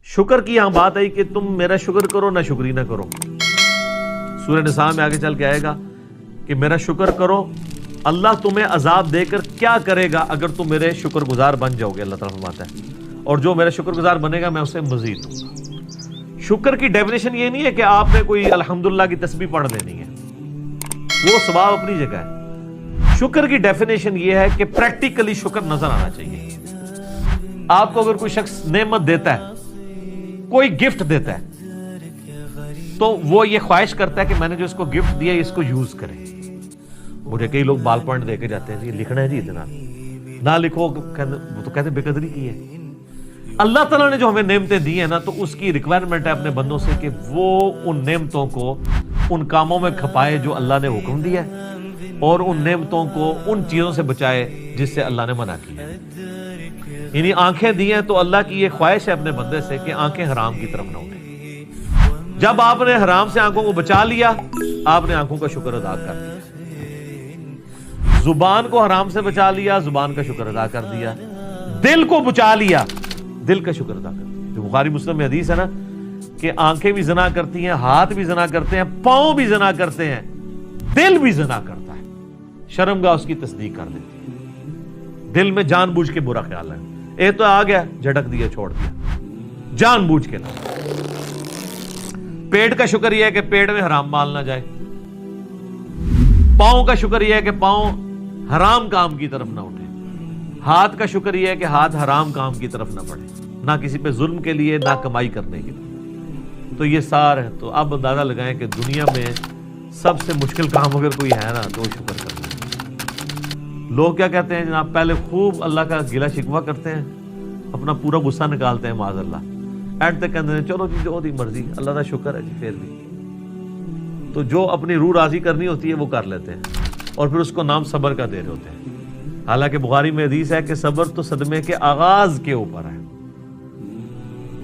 شکر کی یہاں بات آئی کہ تم میرا شکر کرو نہ شکری نہ کرو. سورہ نساء میں آگے چل کے آئے گا کہ میرا شکر کرو, اللہ تمہیں عذاب دے کر کیا کرے گا اگر تم میرے شکر گزار بن جاؤ گے. اللہ تعالیٰ فرماتا ہے اور جو میرا شکر گزار بنے گا میں اسے مزید دوں گا. شکر کی ڈیفینیشن یہ نہیں ہے کہ آپ نے کوئی الحمدللہ کی تسبیح پڑھ لینی ہے, وہ ثواب اپنی جگہ ہے. شکر کی ڈیفینیشن یہ ہے کہ پریکٹیکلی شکر نظر آنا چاہیے. آپ کو اگر کوئی شخص نعمت دیتا ہے, کوئی گفٹ دیتا ہے, تو وہ یہ خواہش کرتا ہے کہ میں نے جو اس کو گفٹ دیا اس کو یوز کرے. مجھے کئی لوگ بال پوائنٹ دے کے جاتے ہیں, جی لکھنا ہے جی اتنا, نہ لکھو, وہ تو کہتے ہیں بے قدری کی ہے. اللہ تعالیٰ نے جو ہمیں نعمتیں دی ہیں نا, تو اس کی ریکوائرمنٹ ہے اپنے بندوں سے کہ وہ ان نعمتوں کو ان کاموں میں کھپائے جو اللہ نے حکم دیا ہے, اور ان نعمتوں کو ان چیزوں سے بچائے جس سے اللہ نے منع کیا. یعنی آنکھیں دی ہیں تو اللہ کی یہ خواہش ہے اپنے بندے سے کہ آنکھیں حرام کی طرف نہ اٹھیں. جب آپ نے حرام سے آنکھوں کو بچا لیا, آپ نے آنکھوں کا شکر ادا کر دیا. زبان کو حرام سے بچا لیا, زبان کا شکر ادا کر دیا. دل کو بچا لیا, دل کا شکر ادا کر دیا. جو بخاری مسلم میں حدیث ہے نا کہ آنکھیں بھی زنا کرتی ہیں, ہاتھ بھی زنا کرتے ہیں, پاؤں بھی زنا کرتے ہیں, دل بھی زنا کرتا ہے, شرمگاہ اس کی تصدیق کر دیتی ہے. دل میں جان بوجھ کے برا خیال ہے, اے تو آ گیا جھٹک دیا چھوڑ دیا, جان بوجھ کے نہ. پیٹ کا شکر یہ ہے کہ پیٹ میں حرام مال نہ جائے. پاؤں کا شکر یہ ہے کہ پاؤں حرام کام کی طرف نہ اٹھے. ہاتھ کا شکر یہ ہے کہ ہاتھ حرام کام کی طرف نہ بڑھے, نہ کسی پہ ظلم کے لیے نہ کمائی کرنے کے لیے. تو یہ سار ہے. تو اب اندازہ لگائیں کہ دنیا میں سب سے مشکل کام اگر کوئی ہے نا تو شکر کرنا. لوگ کیا کہتے ہیں جناب, پہلے خوب اللہ کا گلہ شکوہ کرتے ہیں, اپنا پورا غصہ نکالتے ہیں معاذ اللہ, اینڈ تک کہتے ہیں چلو جی جو دی مرضی, اللہ کا شکر ہے جی. پھر بھی تو جو اپنی روح راضی کرنی ہوتی ہے وہ کر لیتے ہیں, اور پھر اس کو نام صبر کا دے رہے ہوتے ہیں. حالانکہ بخاری میں حدیث ہے کہ صبر تو صدمے کے آغاز کے اوپر ہے.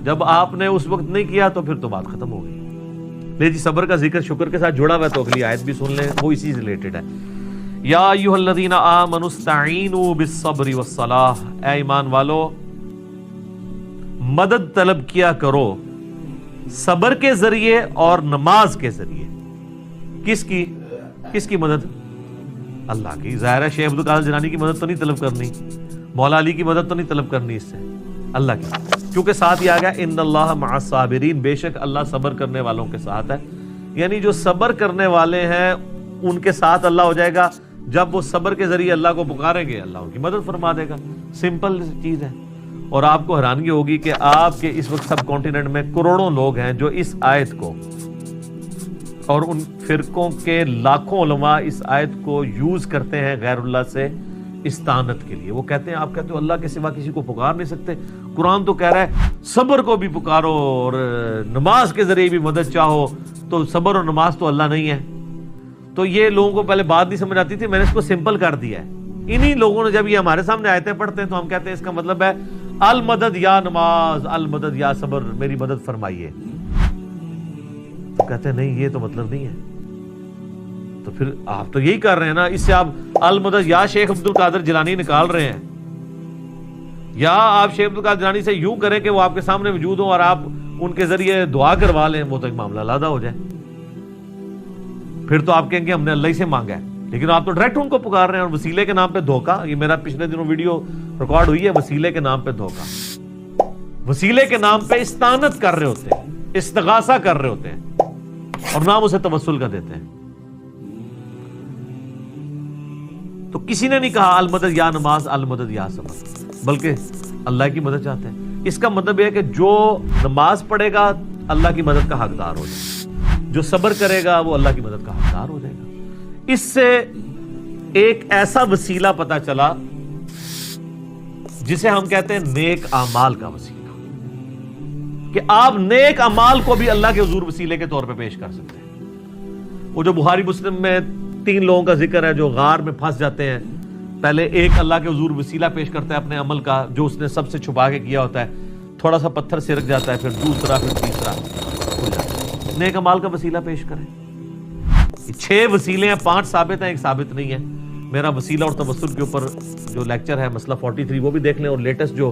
جب آپ نے اس وقت نہیں کیا تو پھر تو بات ختم ہو گئی. لے جی, صبر کا ذکر شکر کے ساتھ جڑا ہوا ہے, تو اگلی آیت بھی سن لیں, وہ اسی سے ریلیٹڈ ہے. یا ایھا الذین آمنوا استعینوا بالصبر والصلاۃ, اے ایمان والو مدد طلب کیا کرو صبر کے ذریعے اور نماز کے ذریعے. کس کی مدد؟ اللہ کی. ظاہر ہے شیخ عبد القادر جیلانی کی مدد تو نہیں طلب کرنی, مولا علی کی مدد تو نہیں طلب کرنی, اس سے اللہ کی. کیونکہ ساتھ ہی آ گیا ان اللہ مع الصابرین, بے شک اللہ صبر کرنے والوں کے ساتھ ہے. یعنی جو صبر کرنے والے ہیں ان کے ساتھ اللہ ہو جائے گا. جب وہ صبر کے ذریعے اللہ کو پکاریں گے اللہ ان کی مدد فرما دے گا. سمپل چیز ہے. اور آپ کو حیرانگی ہوگی کہ آپ کے اس وقت سب کانٹیننٹ میں کروڑوں لوگ ہیں جو اس آیت کو, اور ان فرقوں کے لاکھوں علماء اس آیت کو یوز کرتے ہیں غیر اللہ سے استعانت کے لیے. وہ کہتے ہیں, آپ کہتے ہو اللہ کے سوا کسی کو پکار نہیں سکتے, قرآن تو کہہ رہا ہے صبر کو بھی پکارو اور نماز کے ذریعے بھی مدد چاہو, تو صبر اور نماز تو اللہ نہیں ہے. تو یہ لوگوں کو پہلے بات نہیں سمجھ آتی تھی, میں نے اس کو سمپل کر دیا ہے. انہی لوگوں نے جب یہ ہمارے سامنے آیتیں پڑھتے ہیں تو ہم کہتے ہیں اس کا مطلب ہے المدد یا نماز, المدد یا صبر, میری مدد فرمائیے. تو کہتے ہیں نہیں, یہ تو مطلب نہیں ہے. تو پھر آپ تو یہی کر رہے ہیں نا, اس سے آپ المدد یا شیخ عبد القادر جیلانی نکال رہے ہیں, یا آپ شیخ عبد القادر جیلانی سے یوں کریں کہ وہ آپ کے سامنے موجود ہوں اور آپ ان کے ذریعے دعا کروا لیں, وہ تو ایک معاملہ علیحدہ ہو جائے. پھر تو آپ کہیں گے ہم نے اللہ ہی سے مانگا ہے, لیکن آپ تو ڈائریکٹ ان کو پکار رہے ہیں. اور وسیلے کے نام پہ دھوکہ, یہ میرا پچھلے دنوں ویڈیو ریکارڈ ہوئی ہے, وسیلے کے نام پہ دھوکہ, وسیلے کے نام پہ استعانت کر رہے ہوتے ہیں, استغاثہ کر رہے ہوتے ہیں, اور نام اسے توسل کا دیتے ہیں. تو کسی نے نہیں کہا المدد یا نماز, المدد یا صبر, بلکہ اللہ کی مدد چاہتے ہیں. اس کا مطلب یہ ہے کہ جو نماز پڑھے گا اللہ کی مدد کا حقدار ہو جائے گا, جو صبر کرے گا وہ اللہ کی مدد کا حقدار ہو جائے گا. اس سے ایک ایسا وسیلہ پتا چلا جسے ہم کہتے ہیں نیک اعمال کا وسیلہ, کہ آپ نیک اعمال کو بھی اللہ کے حضور وسیلے کے طور پہ پیش کر سکتے ہیں. وہ جو بخاری مسلم میں 3 لوگوں کا ذکر ہے جو غار میں پھنس جاتے ہیں, پہلے ایک اللہ کے حضور وسیلہ پیش کرتا ہے اپنے عمل کا جو اس نے سب سے چھپا کے کیا ہوتا ہے, تھوڑا سا پتھر سرک جاتا ہے, پھر دوسرا, پھر تیسرا کھل جاتا ہے. نیک اعمال کا وسیلہ پیش کریں. 6 وسیلے ہیں, 5 ثابت ہیں, ایک ثابت نہیں ہے. میرا وسیلہ اور توسل کے اوپر جو لیکچر ہے مسئلہ 43 وہ بھی دیکھ لیں, اور لیٹسٹ جو